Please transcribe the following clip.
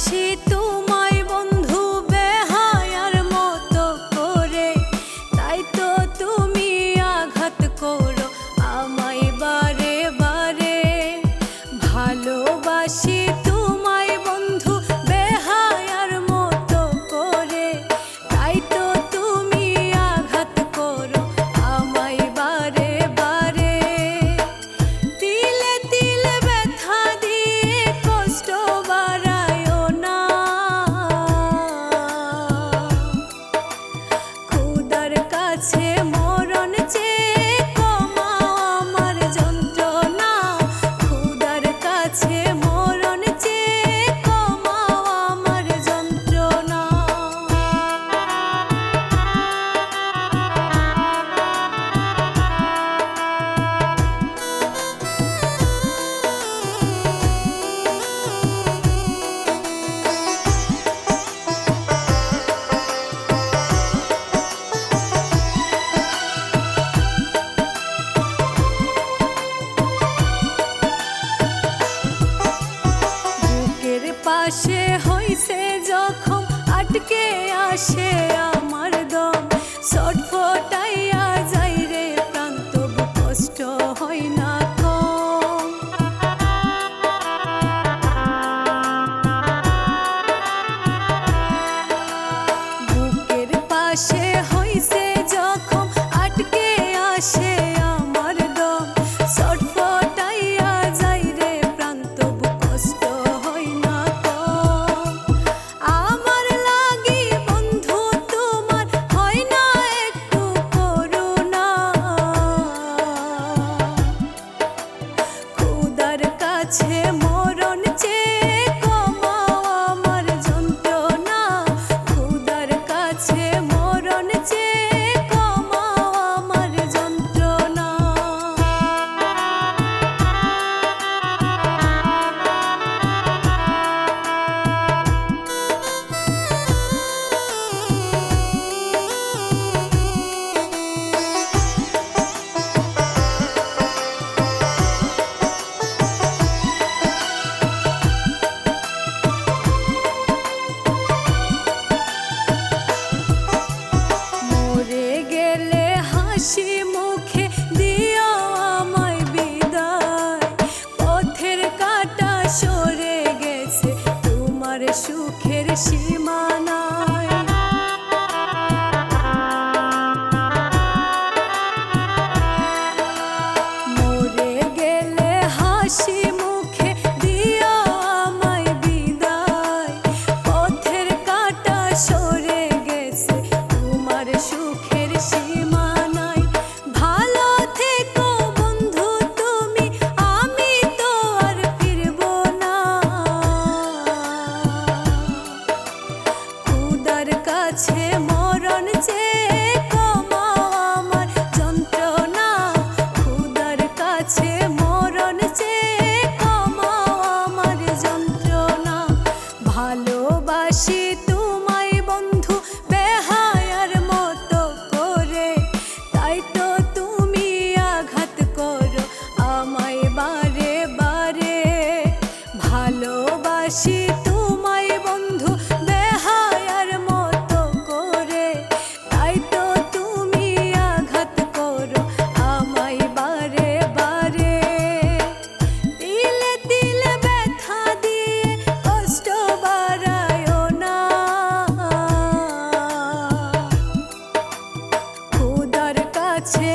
ভালোবাসি তোমায় বন্ধু বেহায়ার মতো করে, তাই তো তুমি আঘাত করো আমায় বারে বারে। ভালোবাসি তোমায় বন্ধু বেহায়ার মতো করে, তাই তো তুমি আঘাত করো আমায় বারে বারে। তিলে তিলে ব্যথা দিয়ে কষ্ট বাড়ায়ো না, খোদার কাছে মরণ চেয়ে কমাও আমার যন্ত্রণা, খোদার কাছে মরণ চেয়ে কমাও আমার যন্ত্রণা। বুকের পাশে হইছে জখম, আটকে আসে আমার দম, ছটফটাইয়া যাই রে প্রাণ, তবু কষ্ট হয় না কম। বুকের পাশে হইছে জখম, আটকে আসে আমার দম, ছটফটাইয়া যাই রে প্রাণ, তবু কষ্ট হয় না কম। আমার লাগি বন্ধু তোমার হয় না একটু করুণা, খোদার কাছে মরণ চেয়ে কমাও আমার যন্ত্রণা, খোদার কাছে মরণ চেয়ে কমাও আমার যন্ত্রণা। মরে গেলে হাসি মুখে দিও আমায় বিদায়, পথের কাঁটা সরে গেছে তোমার সুখের সীমানায়। মরে গেলে হাসি মুখে দিও আমায় বিদায়, পথের কাঁটা সরে গেছে তোমার সুখের সীমানায়। ভালো থেকো বন্ধু তুমি, আমি তো আর ফিরব না, খোদার কাছে মরণ চেয়ে কমাও আমার যন্ত্রণা, খোদার কাছে মরণ চেয়ে কমাও আমার যন্ত্রণা। ভালোবাসি তোমায় বন্ধু বেহায়ার মতো করে, তাই তো তুমি আঘাত করো আমায় বারে বারে। ভালোবাসি তোমায় বন্ধু বেহায়ার মতো করে, তাই তো তুমি আঘাত করো আমায় বারে বারে। তিলে তিলে ব্যথা দিয়ে কষ্ট বাড়ায়ো না, খোদার কাছে